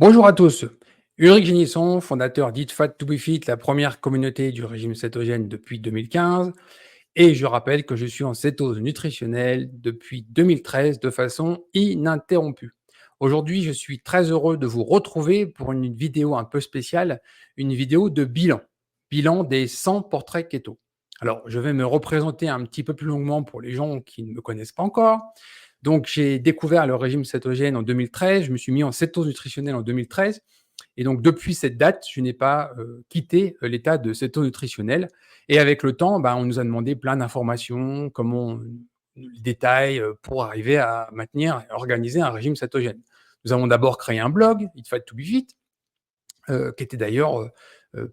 Bonjour à tous. Ulrich Génisson, fondateur d'Eat Fat to Be Fit, la première communauté du régime cétogène depuis 2015. Et je rappelle que je suis en cétose nutritionnelle depuis 2013 de façon ininterrompue. Aujourd'hui, je suis très heureux de vous retrouver pour une vidéo un peu spéciale, une vidéo de bilan. Bilan des 100 portraits keto. Alors, je vais me représenter un petit peu plus longuement pour les gens qui ne me connaissent pas encore. Donc, j'ai découvert le régime cétogène en 2013. Je me suis mis en cétose nutritionnelle en 2013. Et donc, depuis cette date, je n'ai pas quitté l'état de cétose nutritionnelle. Et avec le temps, on nous a demandé plein d'informations, comment on le détaille pour arriver à maintenir et organiser un régime cétogène. Nous avons d'abord créé un blog, Eat Fat to Be Fit, qui était d'ailleurs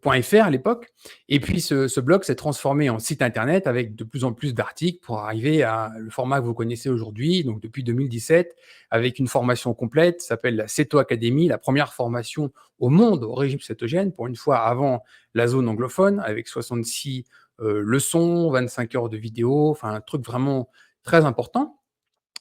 .fr à l'époque. Et puis ce blog s'est transformé en site internet avec de plus en plus d'articles pour arriver à le format que vous connaissez aujourd'hui, donc depuis 2017, avec une formation complète, ça s'appelle la Céto Academy, la première formation au monde au régime cétogène, pour une fois avant la zone anglophone, avec 66 leçons, 25 heures de vidéo, enfin un truc vraiment très important.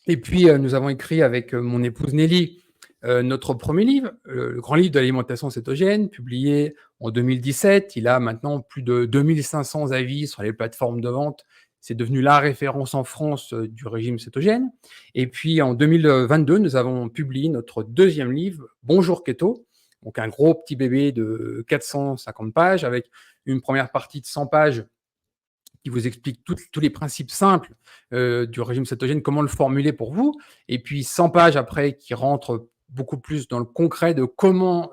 Et puis, nous avons écrit avec mon épouse Nelly notre premier livre, le grand livre de l'alimentation cétogène, publié en 2017. Il a maintenant plus de 2500 avis sur les plateformes de vente. C'est devenu la référence en France du régime cétogène. Et puis, en 2022, nous avons publié notre deuxième livre, Bonjour Keto, donc un gros petit bébé de 450 pages, avec une première partie de 100 pages qui vous explique tous les principes simples du régime cétogène, comment le formuler pour vous, et puis 100 pages après qui rentrent beaucoup plus dans le concret de comment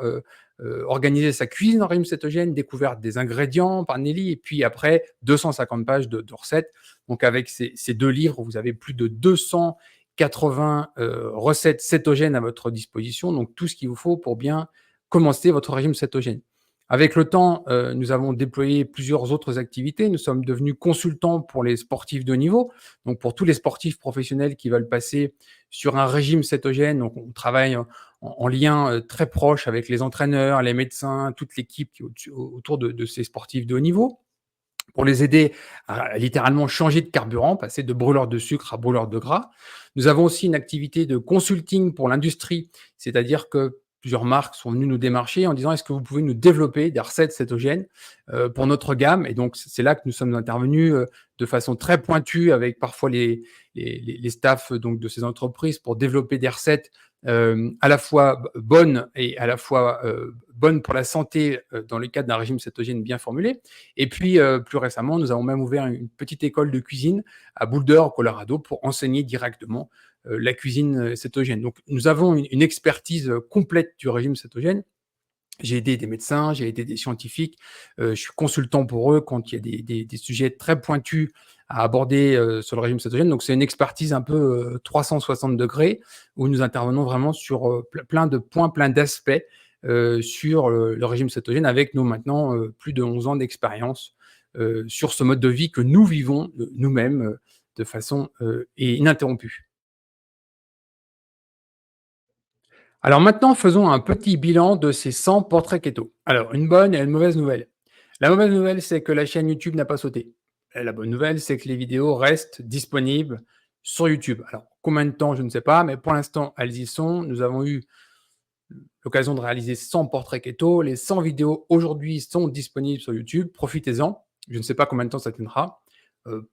organiser sa cuisine en régime cétogène, découverte des ingrédients par Nelly, et puis après 250 pages de recettes. Donc avec ces deux livres, vous avez plus de 280 recettes cétogènes à votre disposition, donc tout ce qu'il vous faut pour bien commencer votre régime cétogène. Avec le temps, nous avons déployé plusieurs autres activités. Nous sommes devenus consultants pour les sportifs de haut niveau, donc pour tous les sportifs professionnels qui veulent passer sur un régime cétogène. Donc on travaille en lien très proche avec les entraîneurs, les médecins, toute l'équipe qui est autour de ces sportifs de haut niveau, pour les aider à littéralement changer de carburant, passer de brûleurs de sucre à brûleurs de gras. Nous avons aussi une activité de consulting pour l'industrie, c'est-à-dire que plusieurs marques sont venues nous démarcher en disant: est-ce que vous pouvez nous développer des recettes cétogènes pour notre gamme? Et donc c'est là que nous sommes intervenus de façon très pointue avec parfois les staffs donc de ces entreprises pour développer des recettes à la fois bonnes et à la fois bonnes pour la santé dans le cadre d'un régime cétogène bien formulé. Et puis plus récemment, nous avons même ouvert une petite école de cuisine à Boulder, au Colorado, pour enseigner directement la cuisine cétogène. Donc nous avons une expertise complète du régime cétogène. J'ai aidé des médecins, j'ai aidé des scientifiques, je suis consultant pour eux quand il y a des sujets très pointus à aborder sur le régime cétogène. Donc c'est une expertise un peu 360 degrés où nous intervenons vraiment sur plein de points, plein d'aspects sur le régime cétogène avec nous maintenant plus de 11 ans d'expérience sur ce mode de vie que nous vivons nous-mêmes de façon ininterrompue. Alors maintenant, faisons un petit bilan de ces 100 portraits keto. Alors, une bonne et une mauvaise nouvelle. La mauvaise nouvelle, c'est que la chaîne YouTube n'a pas sauté. Et la bonne nouvelle, c'est que les vidéos restent disponibles sur YouTube. Alors, combien de temps, je ne sais pas, mais pour l'instant, elles y sont. Nous avons eu l'occasion de réaliser 100 portraits keto. Les 100 vidéos aujourd'hui sont disponibles sur YouTube. Profitez-en. Je ne sais pas combien de temps ça tiendra.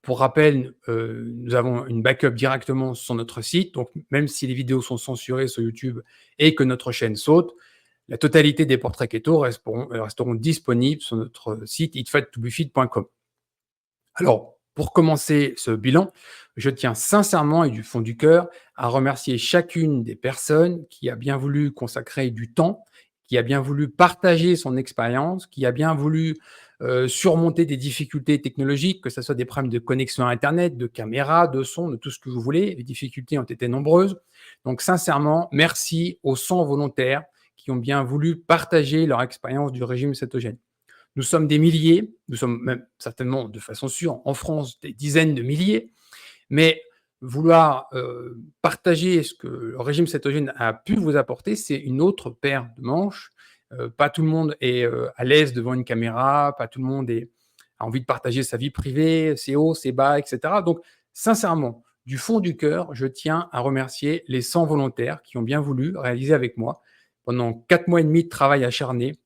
Pour rappel, nous avons une backup directement sur notre site. Donc, même si les vidéos sont censurées sur YouTube et que notre chaîne saute, la totalité des portraits keto resteront disponibles sur notre site eatfattobefit.com. Alors, pour commencer ce bilan, je tiens sincèrement et du fond du cœur à remercier chacune des personnes qui a bien voulu consacrer du temps, qui a bien voulu partager son expérience, qui a bien voulu surmonter des difficultés technologiques, que ce soit des problèmes de connexion à Internet, de caméra, de son, de tout ce que vous voulez. Les difficultés ont été nombreuses. Donc, sincèrement, merci aux 100 volontaires qui ont bien voulu partager leur expérience du régime cétogène. Nous sommes des milliers, nous sommes même certainement de façon sûre en France des dizaines de milliers, mais vouloir partager ce que le régime cétogène a pu vous apporter, c'est une autre paire de manches. Pas tout le monde est à l'aise devant une caméra, pas tout le monde a envie de partager sa vie privée, ses hauts, ses bas, etc. Donc, sincèrement, du fond du cœur, je tiens à remercier les 100 volontaires qui ont bien voulu réaliser avec moi pendant 4 mois et demi de travail acharné.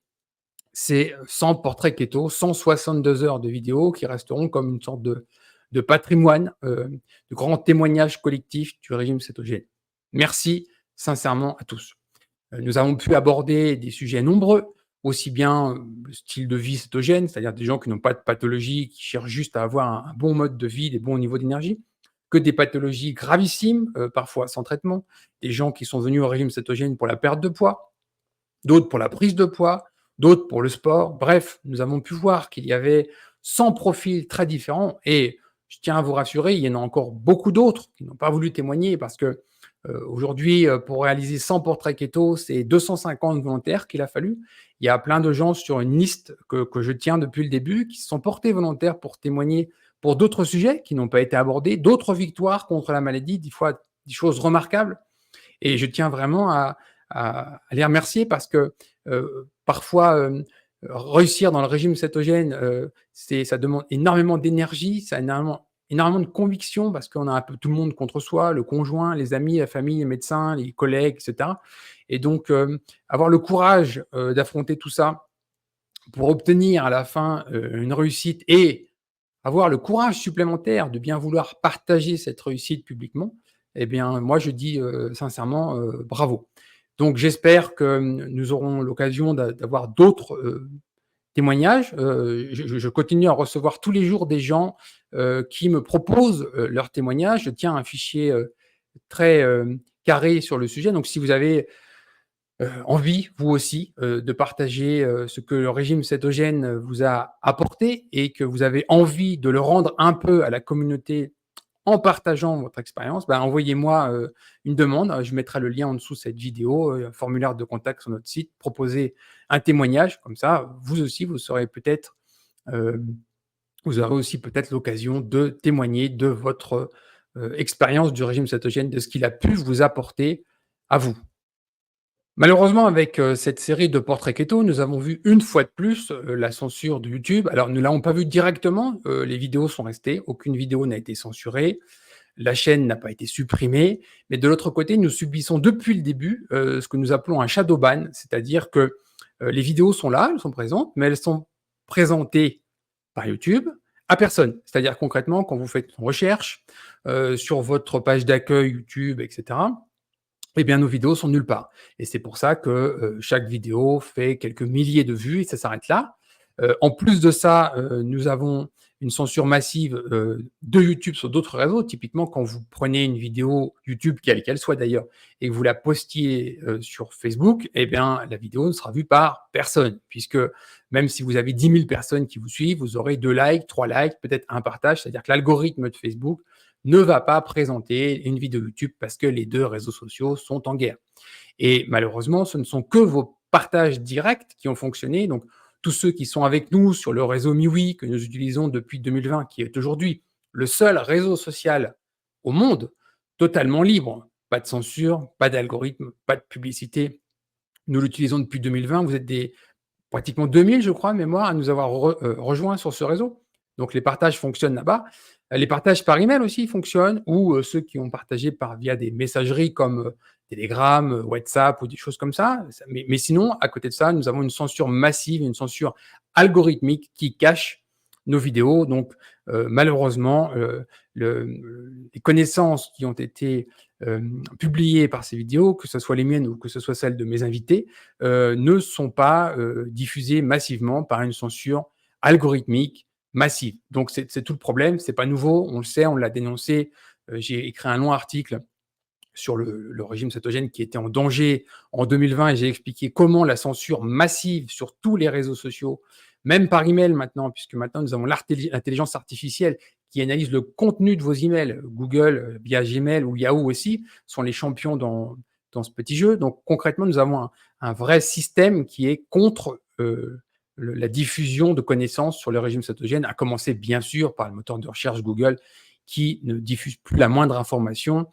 C'est 100 portraits keto, 162 heures de vidéos qui resteront comme une sorte de patrimoine, de grand témoignage collectif du régime cétogène. Merci sincèrement à tous. Nous avons pu aborder des sujets nombreux, aussi bien le style de vie cétogène, c'est-à-dire des gens qui n'ont pas de pathologie, qui cherchent juste à avoir un bon mode de vie, des bons niveaux d'énergie, que des pathologies gravissimes, parfois sans traitement, des gens qui sont venus au régime cétogène pour la perte de poids, d'autres pour la prise de poids, d'autres pour le sport. Bref, nous avons pu voir qu'il y avait 100 profils très différents et je tiens à vous rassurer, il y en a encore beaucoup d'autres qui n'ont pas voulu témoigner parce que aujourd'hui, pour réaliser 100 portraits keto, c'est 250 volontaires qu'il a fallu. Il y a plein de gens sur une liste que je tiens depuis le début qui se sont portés volontaires pour témoigner pour d'autres sujets qui n'ont pas été abordés, d'autres victoires contre la maladie, des fois des choses remarquables. Et je tiens vraiment à les remercier parce que parfois, réussir dans le régime cétogène, ça demande énormément d'énergie, ça a énormément de conviction parce qu'on a un peu tout le monde contre soi, le conjoint, les amis, la famille, les médecins, les collègues, et cetera. Et donc, avoir le courage d'affronter tout ça pour obtenir à la fin une réussite et avoir le courage supplémentaire de bien vouloir partager cette réussite publiquement, eh bien, moi, je dis sincèrement bravo. Donc, j'espère que nous aurons l'occasion d'avoir d'autres témoignages. Je continue à recevoir tous les jours des gens qui me proposent leurs témoignages. Je tiens un fichier très carré sur le sujet. Donc, si vous avez envie, vous aussi, de partager ce que le régime cétogène vous a apporté et que vous avez envie de le rendre un peu à la communauté en partageant votre expérience, ben, envoyez-moi une demande. Je mettrai le lien en dessous de cette vidéo, un formulaire de contact sur notre site. Proposez un témoignage, comme ça, vous aussi, euh, vous aurez aussi peut-être l'occasion de témoigner de votre expérience du régime cétogène, de ce qu'il a pu vous apporter à vous. Malheureusement, avec cette série de portraits keto, nous avons vu une fois de plus la censure de YouTube. Alors, nous ne l'avons pas vu directement, les vidéos sont restées, aucune vidéo n'a été censurée, la chaîne n'a pas été supprimée, mais de l'autre côté, nous subissons depuis le début ce que nous appelons un shadow ban, c'est-à-dire que les vidéos sont là, elles sont présentes, mais elles sont présentées par YouTube à personne. C'est-à-dire concrètement, quand vous faites une recherche sur votre page d'accueil YouTube, etc., eh bien, nos vidéos sont nulle part. Et c'est pour ça que chaque vidéo fait quelques milliers de vues et ça s'arrête là. En plus de ça, nous avons une censure massive de YouTube sur d'autres réseaux. Typiquement, quand vous prenez une vidéo YouTube, quelle qu'elle soit d'ailleurs, et que vous la postiez sur Facebook, eh bien, la vidéo ne sera vue par personne, puisque même si vous avez 10 000 personnes qui vous suivent, vous aurez 2 likes, 3 likes, peut-être un partage, c'est-à-dire que l'algorithme de Facebook ne va pas présenter une vidéo YouTube parce que les deux réseaux sociaux sont en guerre. Et malheureusement, ce ne sont que vos partages directs qui ont fonctionné. Donc, tous ceux qui sont avec nous sur le réseau MiWi que nous utilisons depuis 2020, qui est aujourd'hui le seul réseau social au monde totalement libre, pas de censure, pas d'algorithme, pas de publicité. Nous l'utilisons depuis 2020. Vous êtes pratiquement 2000, je crois, de mémoire, à nous avoir rejoints sur ce réseau. Donc, les partages fonctionnent là-bas. Les partages par email aussi fonctionnent, ou ceux qui ont partagé via des messageries comme Telegram, WhatsApp ou des choses comme ça. Mais sinon, à côté de ça, nous avons une censure massive, une censure algorithmique qui cache nos vidéos. Donc, malheureusement, les connaissances qui ont été publiées par ces vidéos, que ce soit les miennes ou que ce soit celles de mes invités, ne sont pas diffusées massivement par une censure algorithmique massive. Donc, c'est tout le problème. C'est pas nouveau. On le sait, on l'a dénoncé. J'ai écrit un long article sur le régime cétogène qui était en danger en 2020 et j'ai expliqué comment la censure massive sur tous les réseaux sociaux, même par email maintenant, puisque maintenant nous avons l'intelligence artificielle qui analyse le contenu de vos emails. Google, via Gmail ou Yahoo aussi, sont les champions dans ce petit jeu. Donc concrètement, nous avons un vrai système qui est contre la diffusion de connaissances sur le régime cétogène, à commencer bien sûr par le moteur de recherche Google qui ne diffuse plus la moindre information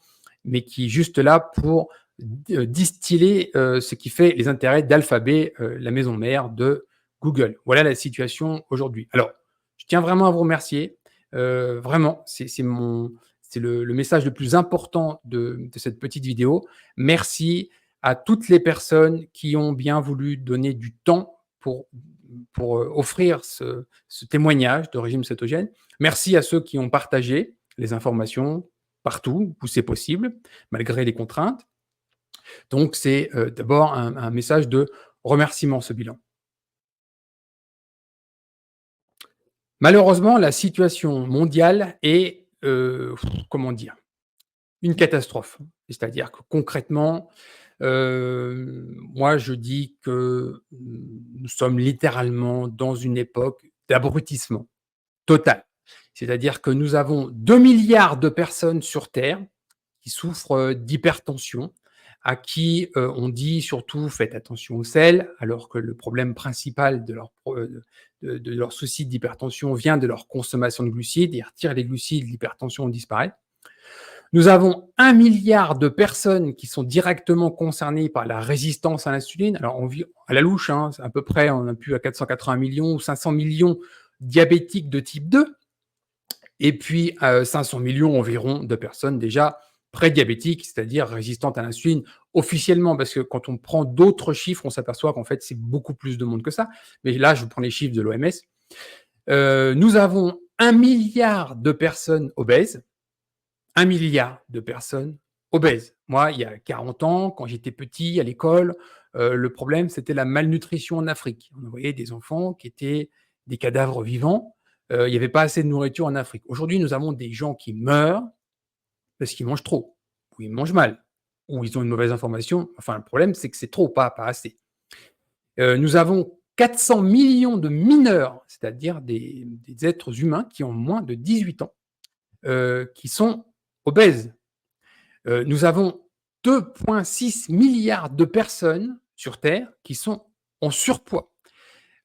mais qui est juste là pour distiller ce qui fait les intérêts d'Alphabet, la maison mère de Google. Voilà la situation aujourd'hui. Alors, je tiens vraiment à vous remercier. Vraiment, c'est le message le plus important de cette petite vidéo. Merci à toutes les personnes qui ont bien voulu donner du temps pour offrir ce témoignage de régime cétogène. Merci à ceux qui ont partagé les informations partout où c'est possible, malgré les contraintes. Donc, c'est d'abord un message de remerciement, ce bilan. Malheureusement, la situation mondiale est, comment dire? Une catastrophe. C'est-à-dire que concrètement, moi je dis que, nous sommes littéralement dans une époque d'abrutissement total. C'est-à-dire que nous avons 2 milliards de personnes sur terre qui souffrent, d'hypertension, à qui, on dit surtout: «Faites attention au sel», alors que le problème principal de leur souci d'hypertension vient de leur consommation de glucides. Ils retirent les glucides, l'hypertension disparaît. Nous avons 1 milliard de personnes qui sont directement concernées par la résistance à l'insuline. Alors, on vit à la louche, hein, c'est à peu près, on a pu à 480 millions ou 500 millions diabétiques de type 2, et puis 500 millions environ de personnes déjà prédiabétiques, c'est-à-dire résistantes à l'insuline officiellement, parce que quand on prend d'autres chiffres, on s'aperçoit qu'en fait, c'est beaucoup plus de monde que ça. Mais là, je vous prends les chiffres de l'OMS. Nous avons 1 milliard de personnes obèses. 1 milliard de personnes obèses. Moi, il y a 40 ans, quand j'étais petit à l'école, le problème, c'était la malnutrition en Afrique. On voyait des enfants qui étaient des cadavres vivants. Il n'y avait pas assez de nourriture en Afrique. Aujourd'hui, nous avons des gens qui meurent parce qu'ils mangent trop, ou ils mangent mal, ou ils ont une mauvaise information. Enfin, le problème, c'est que c'est trop, pas assez. Nous avons 400 millions de mineurs, c'est-à-dire des êtres humains qui ont moins de 18 ans, qui sont obèses. Nous avons 2,6 milliards de personnes sur Terre qui sont en surpoids.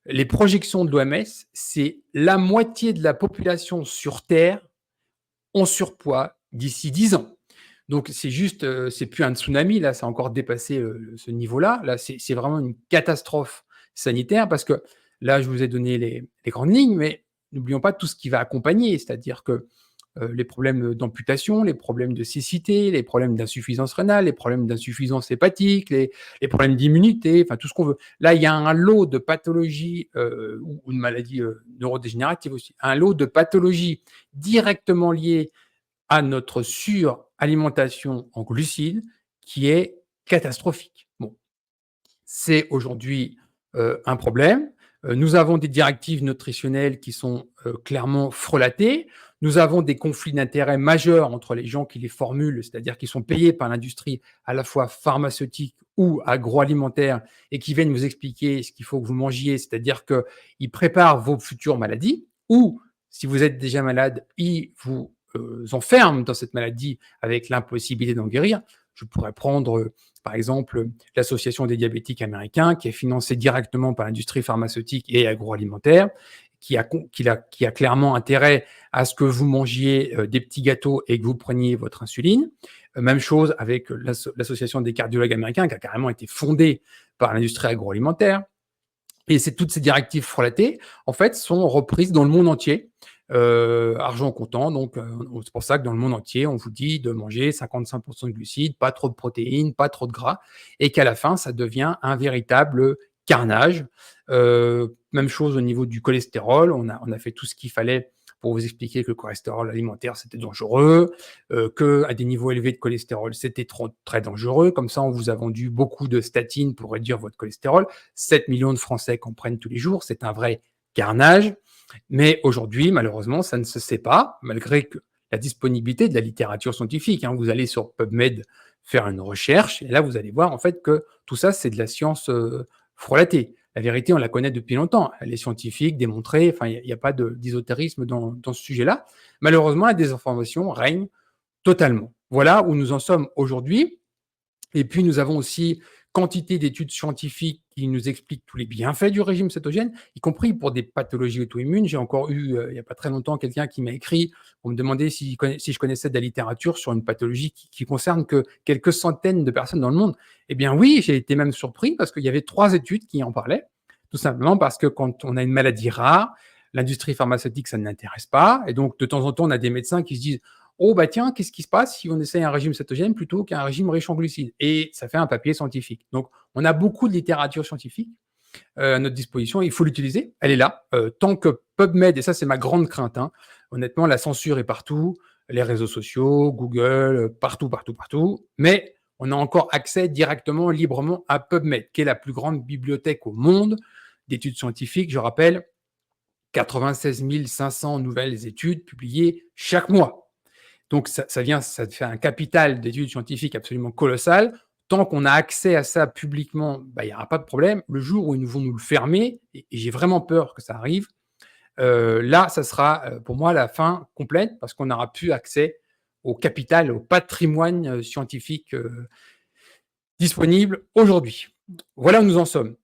Les projections de l'OMS, c'est la moitié de la population sur Terre en surpoids d'ici 10 ans. Donc, c'est juste, c'est plus un tsunami, là, ça a encore dépassé ce niveau-là. Là, c'est vraiment une catastrophe sanitaire parce que là, je vous ai donné les grandes lignes, mais n'oublions pas tout ce qui va accompagner, c'est-à-dire que les problèmes d'amputation, les problèmes de cécité, les problèmes d'insuffisance rénale, les problèmes d'insuffisance hépatique, les problèmes d'immunité, enfin tout ce qu'on veut. Là, il y a un lot de pathologies ou de maladies neurodégénératives aussi, un lot de pathologies directement liées à notre suralimentation en glucides qui est catastrophique. Bon, c'est aujourd'hui un problème. Nous avons des directives nutritionnelles qui sont clairement frelatées. Nous avons des conflits d'intérêts majeurs entre les gens qui les formulent, c'est-à-dire qui sont payés par l'industrie à la fois pharmaceutique ou agroalimentaire et qui viennent vous expliquer ce qu'il faut que vous mangiez, c'est-à-dire qu'ils préparent vos futures maladies ou, si vous êtes déjà malade, ils vous enferment dans cette maladie avec l'impossibilité d'en guérir. Je pourrais prendre par exemple, l'Association des diabétiques américains, qui est financée directement par l'industrie pharmaceutique et agroalimentaire, qui a clairement intérêt à ce que vous mangiez des petits gâteaux et que vous preniez votre insuline. Même chose avec l'Association des cardiologues américains, qui a carrément été fondée par l'industrie agroalimentaire. Et toutes ces directives frelatées, en fait, sont reprises dans le monde entier. Argent comptant, donc c'est pour ça que dans le monde entier, on vous dit de manger 55% de glucides, pas trop de protéines, pas trop de gras, et qu'à la fin, ça devient un véritable carnage. Même chose au niveau du cholestérol, on a fait tout ce qu'il fallait pour vous expliquer que le cholestérol alimentaire, c'était dangereux, qu'à des niveaux élevés de cholestérol, c'était très dangereux. Comme ça, on vous a vendu beaucoup de statines pour réduire votre cholestérol. 7 millions de Français qu'en prennent tous les jours, c'est un vrai carnage. Mais aujourd'hui, malheureusement, ça ne se sait pas, malgré que la disponibilité de la littérature scientifique. Hein. Vous allez sur PubMed faire une recherche, et là, vous allez voir en fait que tout ça, c'est de la science frelatée. La vérité, on la connaît depuis longtemps. Elle est scientifique, démontrée. Enfin, il n'y a pas d'ésotérisme dans ce sujet-là. Malheureusement, la désinformation règne totalement. Voilà où nous en sommes aujourd'hui. Et puis, nous avons aussi quantité d'études scientifiques qui nous expliquent tous les bienfaits du régime cétogène, y compris pour des pathologies auto-immunes. J'ai encore eu, il n'y a pas très longtemps, quelqu'un qui m'a écrit pour me demander si je connaissais de la littérature sur une pathologie qui concerne que quelques centaines de personnes dans le monde. Eh bien oui, j'ai été même surpris parce qu'il y avait 3 études qui en parlaient, tout simplement parce que quand on a une maladie rare, l'industrie pharmaceutique, ça ne l'intéresse pas. Et donc, de temps en temps, on a des médecins qui se disent oh bah tiens, qu'est-ce qui se passe si on essaye un régime cétogène plutôt qu'un régime riche en glucides? Et ça fait un papier scientifique. Donc, on a beaucoup de littérature scientifique à notre disposition. Il faut l'utiliser. Elle est là. Tant que PubMed, et ça c'est ma grande crainte, hein, honnêtement, la censure est partout, les réseaux sociaux, Google, partout, partout, partout. Mais on a encore accès directement, librement à PubMed, qui est la plus grande bibliothèque au monde d'études scientifiques. Je rappelle, 96 500 nouvelles études publiées chaque mois. Donc, ça fait un capital d'études scientifiques absolument colossal. Tant qu'on a accès à ça publiquement, bah, il n'y aura pas de problème. Le jour où ils vont nous le fermer, et j'ai vraiment peur que ça arrive, là, ça sera pour moi la fin complète parce qu'on n'aura plus accès au capital, au patrimoine scientifique disponible aujourd'hui. Voilà où nous en sommes.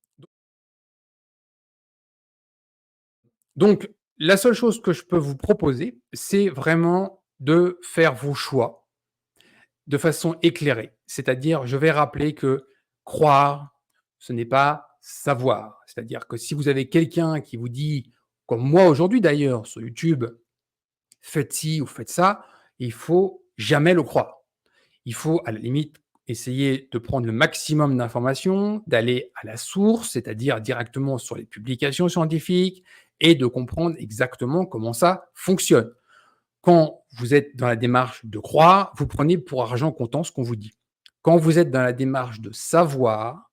Donc, la seule chose que je peux vous proposer, c'est vraiment de faire vos choix de façon éclairée. C'est-à-dire, je vais rappeler que croire, ce n'est pas savoir. C'est-à-dire que si vous avez quelqu'un qui vous dit, comme moi aujourd'hui d'ailleurs, sur YouTube, faites ci ou faites ça, il faut jamais le croire. Il faut, à la limite, essayer de prendre le maximum d'informations, d'aller à la source, c'est-à-dire directement sur les publications scientifiques, et de comprendre exactement comment ça fonctionne. Quand vous êtes dans la démarche de croire, vous prenez pour argent comptant ce qu'on vous dit. Quand vous êtes dans la démarche de savoir,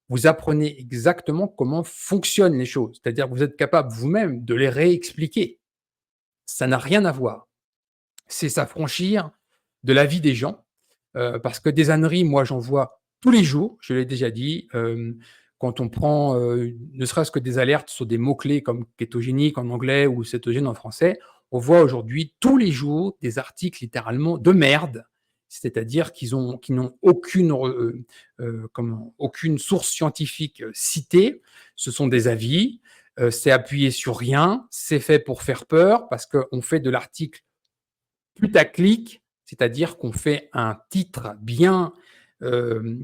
vous apprenez exactement comment fonctionnent les choses. C'est-à-dire que vous êtes capable vous-même de les réexpliquer. Ça n'a rien à voir. C'est s'affranchir de la vie des gens, parce que des âneries, moi, j'en vois tous les jours, je l'ai déjà dit. Quand on prend, ne serait-ce que des alertes sur des mots-clés comme kétogénique en anglais ou cétogène en français, on voit aujourd'hui tous les jours des articles littéralement de merde, c'est-à-dire qui n'ont aucune source scientifique citée. Ce sont des avis, c'est appuyé sur rien, c'est fait pour faire peur parce qu'on fait de l'article putaclic, c'est-à-dire qu'on fait un titre euh,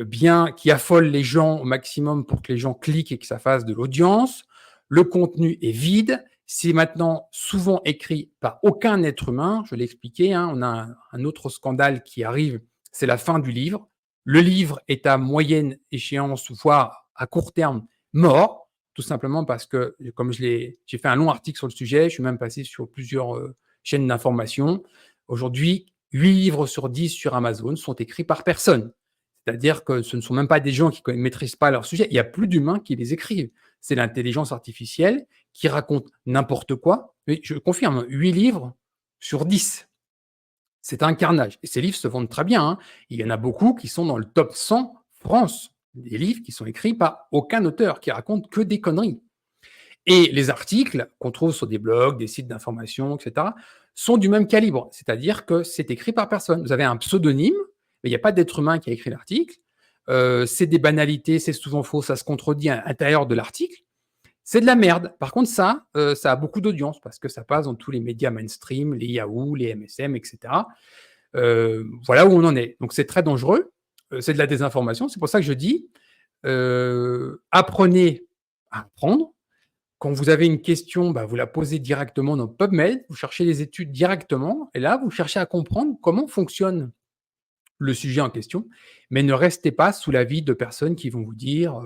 bien qui affole les gens au maximum pour que les gens cliquent et que ça fasse de l'audience. Le contenu est vide. C'est maintenant souvent écrit par aucun être humain. Je l'ai expliqué, hein, on a un autre scandale qui arrive, c'est la fin du livre. Le livre est à moyenne échéance, voire à court terme, mort, tout simplement parce que, comme j'ai fait un long article sur le sujet, je suis même passé sur plusieurs chaînes d'information. Aujourd'hui, 8 livres sur 10 sur Amazon sont écrits par personne. C'est-à-dire que ce ne sont même pas des gens qui ne maîtrisent pas leur sujet. Il n'y a plus d'humains qui les écrivent. C'est l'intelligence artificielle qui raconte n'importe quoi. Mais je confirme, 8 livres sur 10. C'est un carnage. Et ces livres se vendent très bien, hein. Il y en a beaucoup qui sont dans le top 100 France. Des livres qui sont écrits par aucun auteur, qui racontent que des conneries. Et les articles qu'on trouve sur des blogs, des sites d'information, etc., sont du même calibre. C'est-à-dire que c'est écrit par personne. Vous avez un pseudonyme, mais il n'y a pas d'être humain qui a écrit l'article. C'est des banalités, c'est souvent faux, ça se contredit à l'intérieur de l'article. C'est de la merde. Par contre, ça a beaucoup d'audience parce que ça passe dans tous les médias mainstream, les Yahoo, les MSM, etc. Voilà où on en est. Donc, c'est très dangereux. C'est de la désinformation. C'est pour ça que je dis, apprenez à apprendre. Quand vous avez une question, bah, vous la posez directement dans PubMed, vous cherchez les études directement, et là, vous cherchez à comprendre comment fonctionne le sujet en question, mais ne restez pas sous l'avis de personnes qui vont vous dire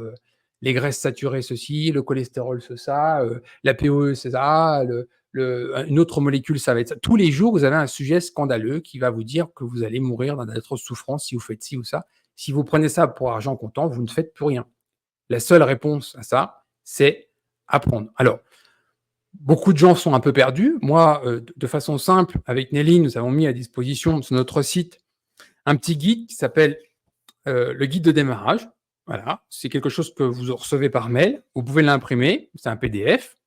les graisses saturées ceci, le cholestérol c'est ça, la POE c'est ça, une autre molécule ça va être ça. Tous les jours, vous avez un sujet scandaleux qui va vous dire que vous allez mourir dans d'atroces souffrances si vous faites ci ou ça. Si vous prenez ça pour argent comptant, vous ne faites plus rien. La seule réponse à ça, c'est apprendre. Alors, beaucoup de gens sont un peu perdus. Moi, de façon simple, avec Nelly, nous avons mis à disposition sur notre site un petit guide qui s'appelle le guide de démarrage. Voilà, c'est quelque chose que vous recevez par mail. Vous pouvez l'imprimer, c'est un PDF.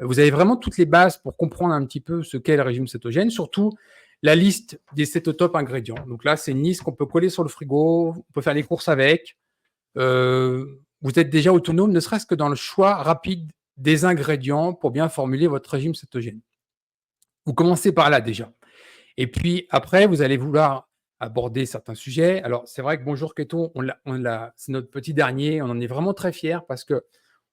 Vous avez vraiment toutes les bases pour comprendre un petit peu ce qu'est le régime cétogène, surtout la liste des cétotopes ingrédients. Donc là, c'est une liste qu'on peut coller sur le frigo, on peut faire les courses avec. Vous êtes déjà autonome, ne serait-ce que dans le choix rapide des ingrédients pour bien formuler votre régime cétogène. Vous commencez par là déjà. Et puis après, vous allez vouloir aborder certains sujets. Alors, c'est vrai que Bonjour Keto, c'est notre petit dernier. On en est vraiment très fiers parce que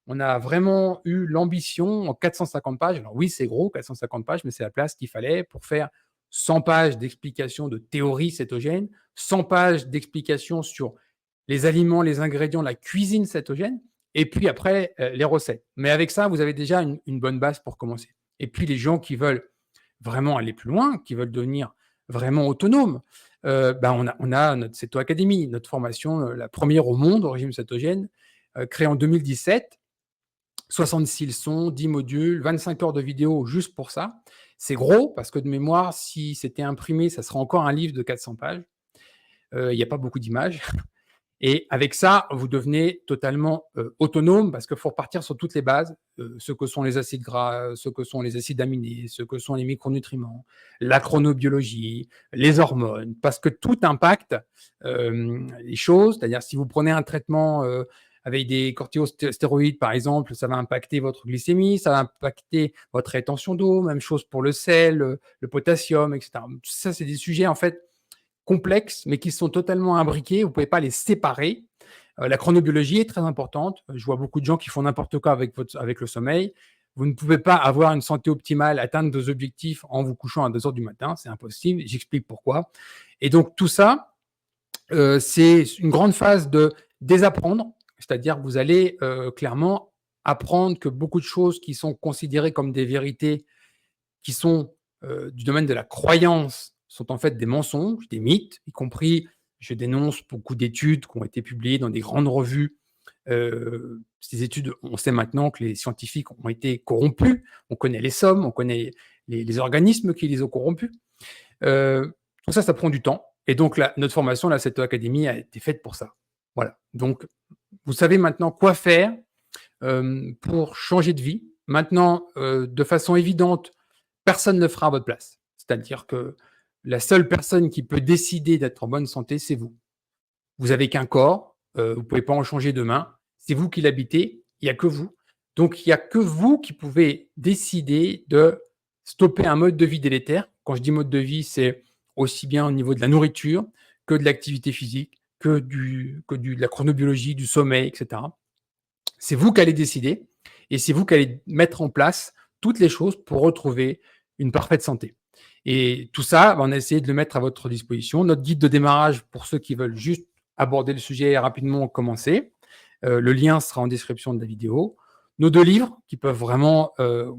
on a vraiment eu l'ambition en 450 pages. Alors oui, c'est gros, 450 pages, mais c'est la place qu'il fallait pour faire 100 pages d'explications de théorie cétogène, 100 pages d'explications sur les aliments, les ingrédients, la cuisine cétogène, et puis après, les recettes. Mais avec ça, vous avez déjà une bonne base pour commencer. Et puis les gens qui veulent vraiment aller plus loin, qui veulent devenir vraiment autonomes, on a notre Céto Academy, notre formation, la première au monde au régime cétogène, créée en 2017. 66 leçons, 10 modules, 25 heures de vidéo juste pour ça. C'est gros parce que de mémoire, si c'était imprimé, ça serait encore un livre de 400 pages. Il n'y a pas beaucoup d'images. Et avec ça, vous devenez totalement autonome parce qu'il faut repartir sur toutes les bases, ce que sont les acides gras, ce que sont les acides aminés, ce que sont les micronutriments, la chronobiologie, les hormones, parce que tout impacte les choses. C'est-à-dire, si vous prenez un traitement avec des corticostéroïdes, par exemple, ça va impacter votre glycémie, ça va impacter votre rétention d'eau, même chose pour le sel, le potassium, etc. Ça, c'est des sujets, en fait, complexes, mais qui sont totalement imbriqués. Vous ne pouvez pas les séparer. La chronobiologie est très importante. Je vois beaucoup de gens qui font n'importe quoi avec le sommeil. Vous ne pouvez pas avoir une santé optimale, atteindre vos objectifs en vous couchant à 2 heures du matin. C'est impossible. J'explique pourquoi. Et donc, tout ça, c'est une grande phase de désapprendre. C'est-à-dire que vous allez clairement apprendre que beaucoup de choses qui sont considérées comme des vérités, qui sont du domaine de la croyance, sont en fait des mensonges, des mythes, y compris, je dénonce beaucoup d'études qui ont été publiées dans des grandes revues. Ces études, on sait maintenant que les scientifiques ont été corrompus. On connaît les sommes, on connaît les organismes qui les ont corrompus. Tout ça, ça prend du temps. Et donc, notre formation, la Céto Academy, a été faite pour ça. Voilà. Donc, vous savez maintenant quoi faire pour changer de vie. Maintenant, de façon évidente, personne ne le fera à votre place. C'est-à-dire que la seule personne qui peut décider d'être en bonne santé, c'est vous. Vous n'avez qu'un corps, vous ne pouvez pas en changer demain. C'est vous qui l'habitez, il n'y a que vous. Donc, il n'y a que vous qui pouvez décider de stopper un mode de vie délétère. Quand je dis mode de vie, c'est aussi bien au niveau de la nourriture que de l'activité physique, que de la chronobiologie, du sommeil, etc. C'est vous qui allez décider et c'est vous qui allez mettre en place toutes les choses pour retrouver une parfaite santé. Et tout ça, on a essayé de le mettre à votre disposition. Notre guide de démarrage pour ceux qui veulent juste aborder le sujet rapidement, commencer. Le lien sera en description de la vidéo. Nos 2 livres qui peuvent vraiment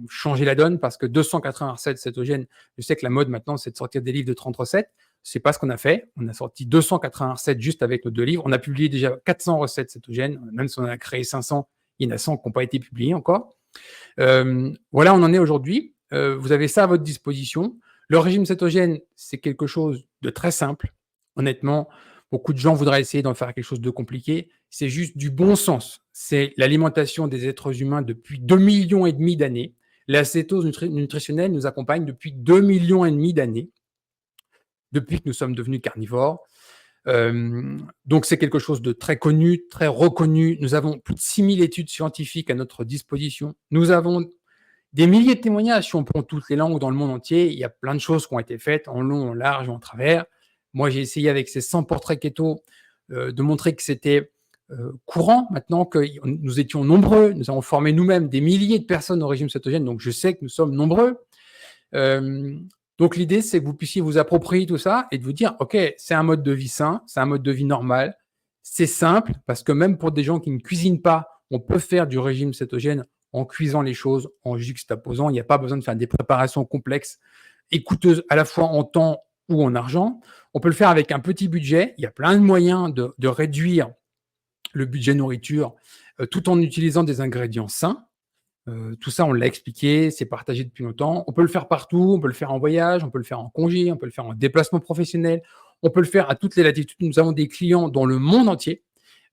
changer la donne parce que 280 recettes cétogènes, je sais que la mode maintenant, c'est de sortir des livres de 30 recettes. C'est pas ce qu'on a fait. On a sorti 280 recettes juste avec nos 2 livres. On a publié déjà 400 recettes cétogènes. Même si on en a créé 500, il y en a 100 qui n'ont pas été publiés encore. Voilà, on en est aujourd'hui. Vous avez ça à votre disposition. Le régime cétogène, c'est quelque chose de très simple. Honnêtement, beaucoup de gens voudraient essayer d'en faire quelque chose de compliqué. C'est juste du bon sens. C'est l'alimentation des êtres humains depuis 2,5 millions d'années. La cétose nutritionnelle nous accompagne depuis 2,5 millions d'années, depuis que nous sommes devenus carnivores. Donc, c'est quelque chose de très connu, très reconnu. Nous avons plus de 6000 études scientifiques à notre disposition. Nous avons des milliers de témoignages. Si on prend toutes les langues dans le monde entier, il y a plein de choses qui ont été faites en long, en large, en travers. Moi, j'ai essayé avec ces 100 portraits keto de montrer que c'était courant. Maintenant que nous étions nombreux, nous avons formé nous-mêmes des milliers de personnes au régime cétogène, donc je sais que nous sommes nombreux. Donc l'idée, c'est que vous puissiez vous approprier tout ça et de vous dire, OK, c'est un mode de vie sain, c'est un mode de vie normal, c'est simple, parce que même pour des gens qui ne cuisinent pas, on peut faire du régime cétogène en cuisant les choses, en juxtaposant. Il n'y a pas besoin de faire des préparations complexes et coûteuses à la fois en temps ou en argent. On peut le faire avec un petit budget. Il y a plein de moyens de réduire le budget nourriture tout en utilisant des ingrédients sains. Tout ça, on l'a expliqué, c'est partagé depuis longtemps. On peut le faire partout, on peut le faire en voyage, on peut le faire en congé, on peut le faire en déplacement professionnel, on peut le faire à toutes les latitudes. Nous avons des clients dans le monde entier.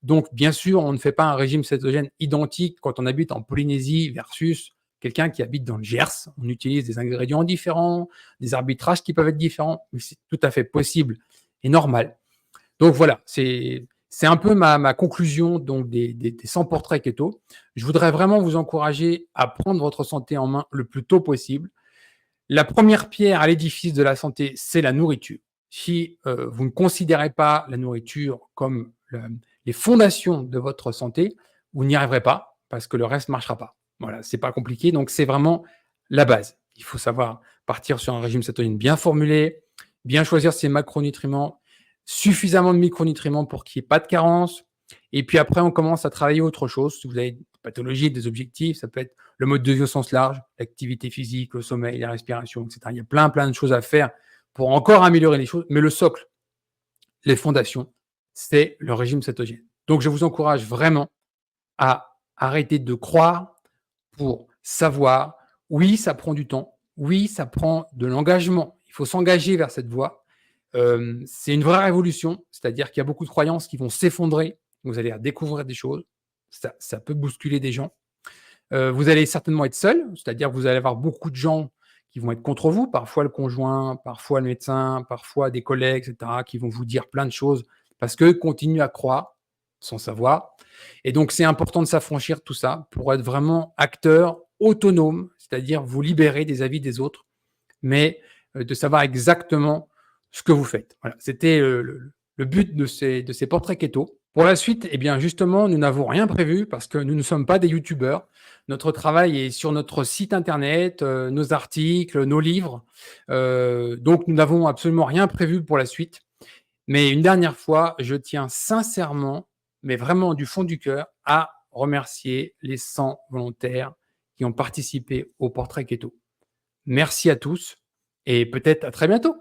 Donc, bien sûr, on ne fait pas un régime cétogène identique quand on habite en Polynésie versus quelqu'un qui habite dans le Gers. On utilise des ingrédients différents, des arbitrages qui peuvent être différents, mais c'est tout à fait possible et normal. Donc voilà, c'est un peu ma conclusion donc des 100 portraits keto. Je voudrais vraiment vous encourager à prendre votre santé en main le plus tôt possible. La première pierre à l'édifice de la santé, c'est la nourriture. Si vous ne considérez pas la nourriture comme les fondations de votre santé, vous n'y arriverez pas parce que le reste ne marchera pas. Voilà, c'est pas compliqué. Donc, c'est vraiment la base. Il faut savoir partir sur un régime cétogène bien formulé, bien choisir ses macronutriments, suffisamment de micronutriments pour qu'il n'y ait pas de carence. Et puis après, on commence à travailler autre chose. Si vous avez des pathologies, des objectifs, ça peut être le mode de vie au sens large, l'activité physique, le sommeil, la respiration, etc. Il y a plein de choses à faire pour encore améliorer les choses. Mais le socle, les fondations, c'est le régime cétogène. Donc, je vous encourage vraiment à arrêter de croire pour savoir. Oui, ça prend du temps. Oui, ça prend de l'engagement. Il faut s'engager vers cette voie. C'est une vraie révolution, c'est-à-dire qu'il y a beaucoup de croyances qui vont s'effondrer. Vous allez découvrir des choses. Ça peut bousculer des gens. Vous allez certainement être seul, c'est-à-dire que vous allez avoir beaucoup de gens qui vont être contre vous, parfois le conjoint, parfois le médecin, parfois des collègues, etc., qui vont vous dire plein de choses parce qu'eux continuent à croire sans savoir. Et donc, c'est important de s'affranchir de tout ça pour être vraiment acteur autonome, c'est-à-dire vous libérer des avis des autres, mais de savoir exactement ce que vous faites. Voilà, c'était le but de ces portraits keto. Pour la suite, eh bien, justement, nous n'avons rien prévu parce que nous ne sommes pas des youtubeurs. Notre travail est sur notre site internet, nos articles, nos livres. Donc, nous n'avons absolument rien prévu pour la suite. Mais une dernière fois, je tiens sincèrement, mais vraiment du fond du cœur, à remercier les 100 volontaires qui ont participé au portrait keto. Merci à tous et peut-être à très bientôt.